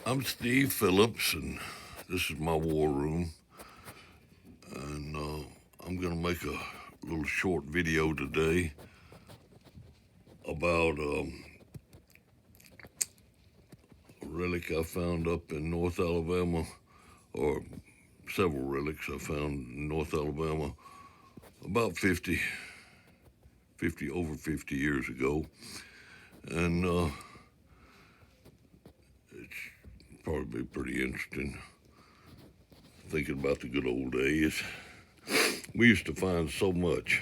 I'm Steve Phillips, and this is my war room. And I'm going to make a little short video today about a relic I found up in North Alabama, or several relics I found in North Alabama about 50 years ago. And it's probably pretty interesting thinking about the good old days. We used to find so much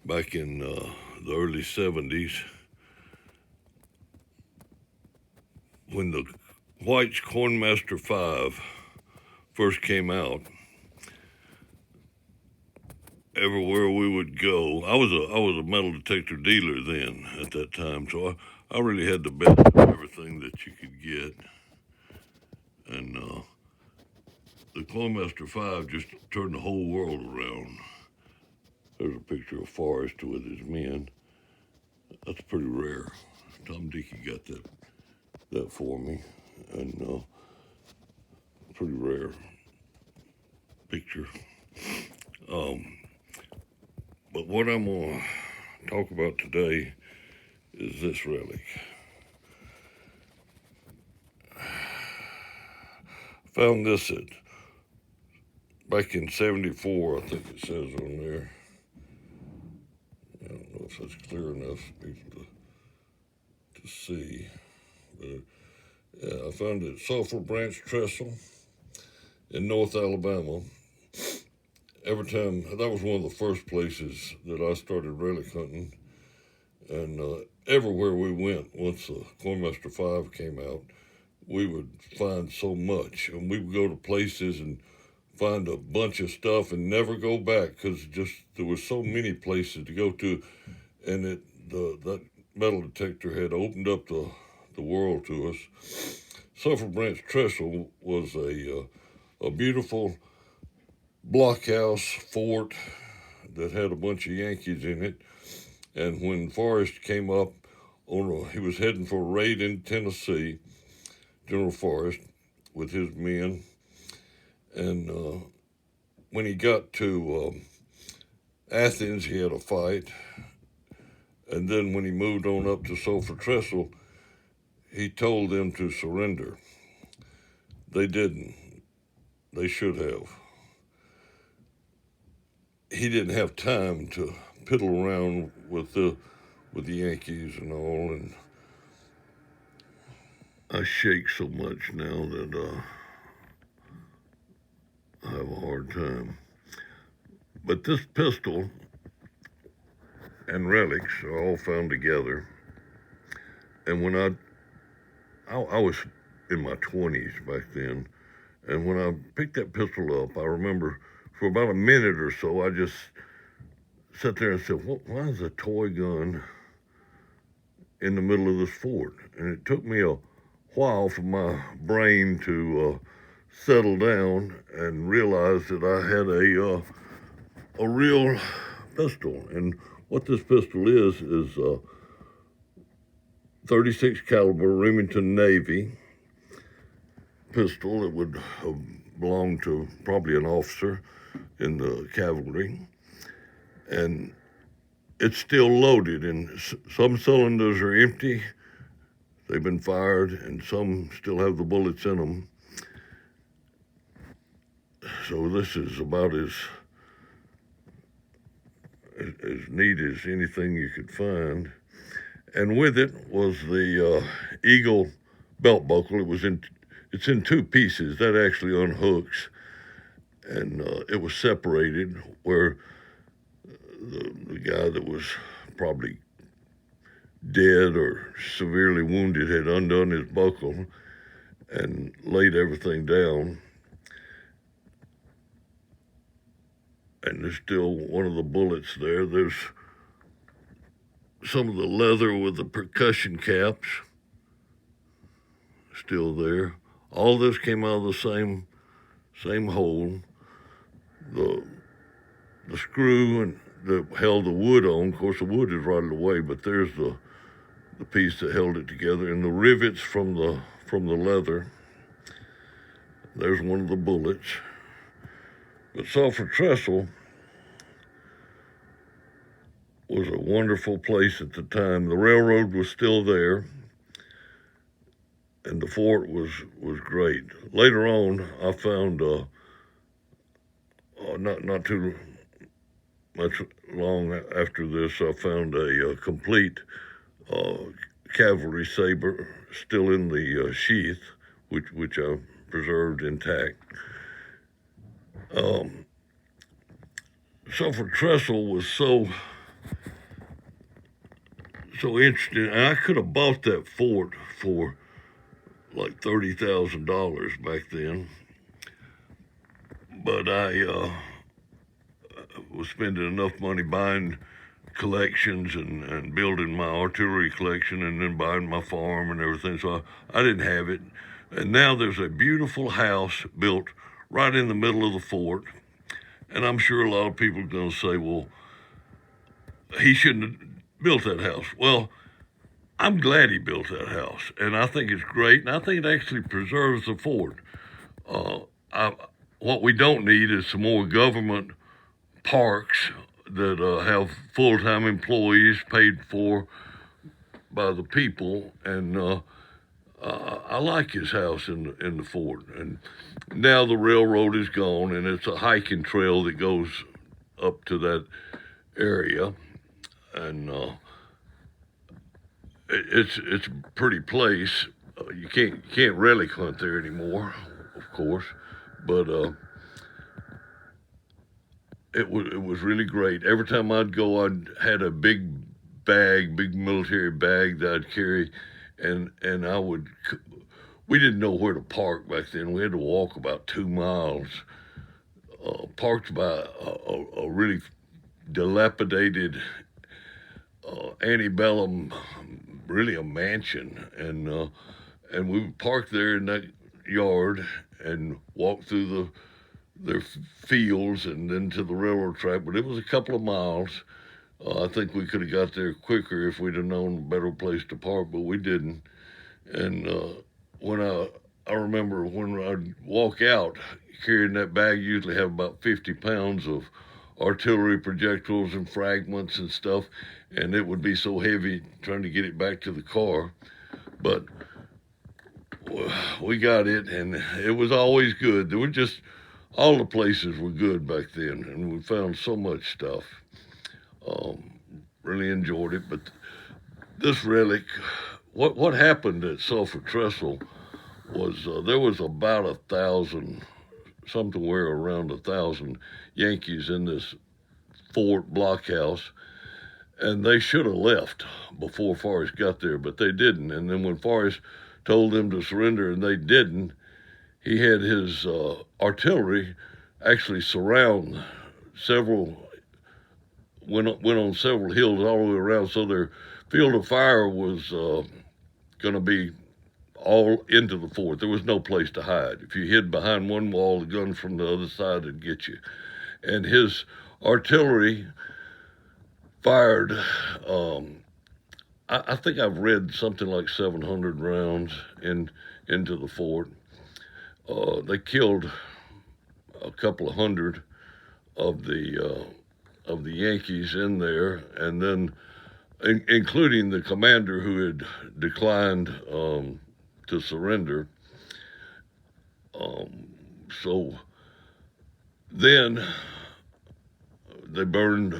back in the early 70s when the White's Cornmaster 5 first came out. Everywhere we would go, I was a metal detector dealer then at that time, so I really had the best of everything that you could get. And the Cornmaster 5 just turned the whole world around. There's a picture of Forrest with his men. That's pretty rare. Tom Dickey got that for me, and pretty rare picture. But what I'm going to talk about today is this relic. Found this back in '74, I think it says on there. I don't know if that's clear enough for people to see. But yeah, I found it at Sulfur Branch Trestle in North Alabama. Every time, that was one of the first places that I started relic hunting. And everywhere we went, once the Cornmaster 5 came out, we would find so much. And we would go to places and find a bunch of stuff and never go back because just there were so many places to go to. And that metal detector had opened up the world to us. Sulfur Branch Trestle was a beautiful blockhouse fort that had a bunch of Yankees in it. And when Forrest came up, he was heading for a raid in Tennessee, General Forrest, with his men. And when he got to Athens, he had a fight. And then when he moved on up to Sulfur Trestle, he told them to surrender. They didn't. They should have. He didn't have time to piddle around with the Yankees and all, and I shake so much now that I have a hard time. But this pistol and relics are all found together. And when I was in my 20s back then, and when I picked that pistol up, I remember for about a minute or so, I just sat there and said, why is a toy gun in the middle of this fort? And it took me a while for my brain to settle down and realize that I had a real pistol. And what this pistol is 36 caliber Remington Navy pistol. It would belong to probably an officer in the cavalry. And it's still loaded, and some cylinders are empty. They've been fired, and some still have the bullets in them. So this is about as neat as anything you could find. And with it was the Eagle belt buckle. It's in two pieces. That actually unhooks, and it was separated where the guy that was probably dead or severely wounded had undone his buckle and laid everything down. And there's still one of the bullets there. There's some of the leather with the percussion caps still there. All this came out of the same hole. The screw and that held the wood on. Of course, the wood is rotted away, but there's the the piece that held it together, and the rivets from the leather. There's one of the bullets. But Sulfur Trestle was a wonderful place at the time. The railroad was still there, and the fort was great. Later on, I found not too much long after this, I found a complete cavalry saber still in the sheath, which I preserved intact. Sulfur Trestle was so interesting, and I could have bought that fort for like $30,000 back then, but I was spending enough money buying collections and building my artillery collection, and then buying my farm and everything, so I didn't have it. And now there's a beautiful house built right in the middle of the fort, and I'm sure a lot of people are going to say, well, he shouldn't have built that house. Well, I'm glad he built that house, and I think it's great, and I think it actually preserves the fort. What we don't need is some more government parks that have full-time employees paid for by the people, and I like his house in the fort. And now the railroad is gone, and it's a hiking trail that goes up to that area, and it's a pretty place. You can't relic hunt there anymore, of course, but it was really great. Every time I'd go, I'd had a big military bag that I'd carry, and we didn't know where to park back then. We had to walk about 2 miles, parked by a really dilapidated antebellum, really a mansion, and we would park there in that yard and walk through their fields and then to the railroad track. But it was a couple of miles. I think we could have got there quicker if we'd have known a better place to park, but we didn't. And when I remember when I'd walk out carrying that bag, usually have about 50 pounds of artillery projectiles and fragments and stuff, and it would be so heavy trying to get it back to the car. But we got it, and it was always good. There were just, all the places were good back then, and we found so much stuff. Really enjoyed it. But this relic, what happened at Sulfur Trestle was there was about 1,000, somewhere around 1,000 Yankees in this fort blockhouse, and they should have left before Forrest got there, but they didn't. And then when Forrest told them to surrender and they didn't, he had his artillery actually surround went on several hills all the way around, so their field of fire was going to be all into the fort. There was no place to hide. If you hid behind one wall, the guns from the other side would get you. And his artillery fired, I think I've read something like 700 rounds into the fort. They killed a couple of hundred of the Yankees in there, and then including the commander who had declined to surrender. So then they burned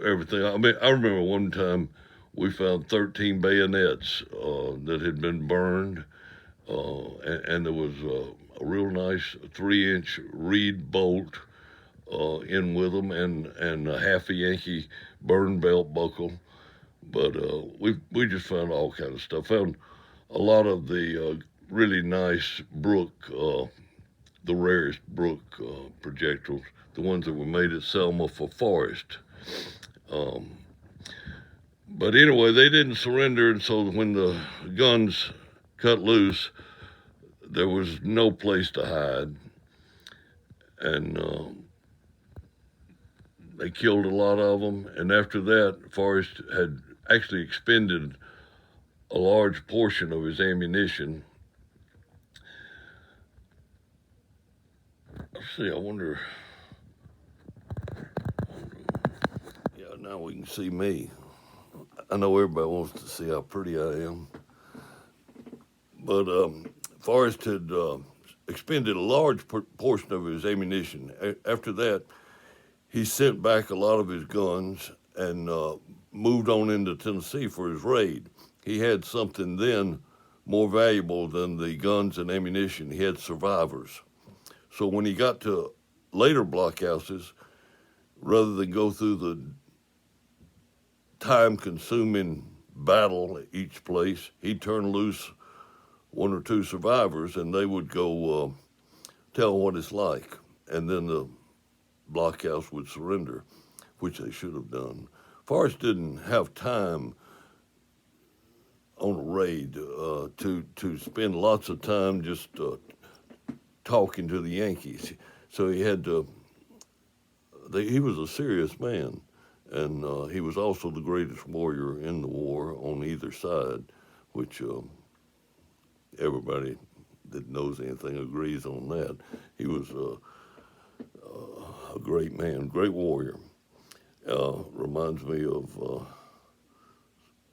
everything. I mean, I remember one time we found 13 bayonets that had been burned, and there was a real nice 3-inch reed bolt in with them, and a half a Yankee burn belt buckle. But we just found all kinds of stuff. Found a lot of the really nice Brook, the rarest Brook projectiles, the ones that were made at Selma for Forrest. But anyway, they didn't surrender, and so when the guns cut loose, there was no place to hide, and they killed a lot of them. And after that, Forrest had actually expended a large portion of his ammunition. Let's see, I wonder. Yeah, now we can see me. I know everybody wants to see how pretty I am. But Forrest had expended a large portion of his ammunition. After that, he sent back a lot of his guns and moved on into Tennessee for his raid. He had something then more valuable than the guns and ammunition. He had survivors. So when he got to later blockhouses, rather than go through the time-consuming battle at each place, he'd turn loose one or two survivors, and they would go tell what it's like, and then the blockhouse would surrender, which they should have done. Forrest didn't have time on a raid to spend lots of time just talking to the Yankees. So he had to. He was a serious man, and he was also the greatest warrior in the war on either side, which everybody that knows anything agrees on that. He was a great man, great warrior. Reminds me of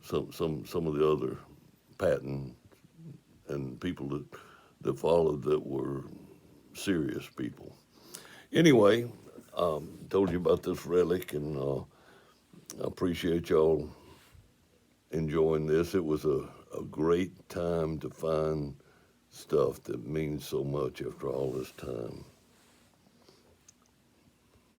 some of the other Patton and people that followed that were serious people. Anyway, told you about this relic, and I appreciate y'all enjoying this. It was a great time to find stuff that means so much after all this time.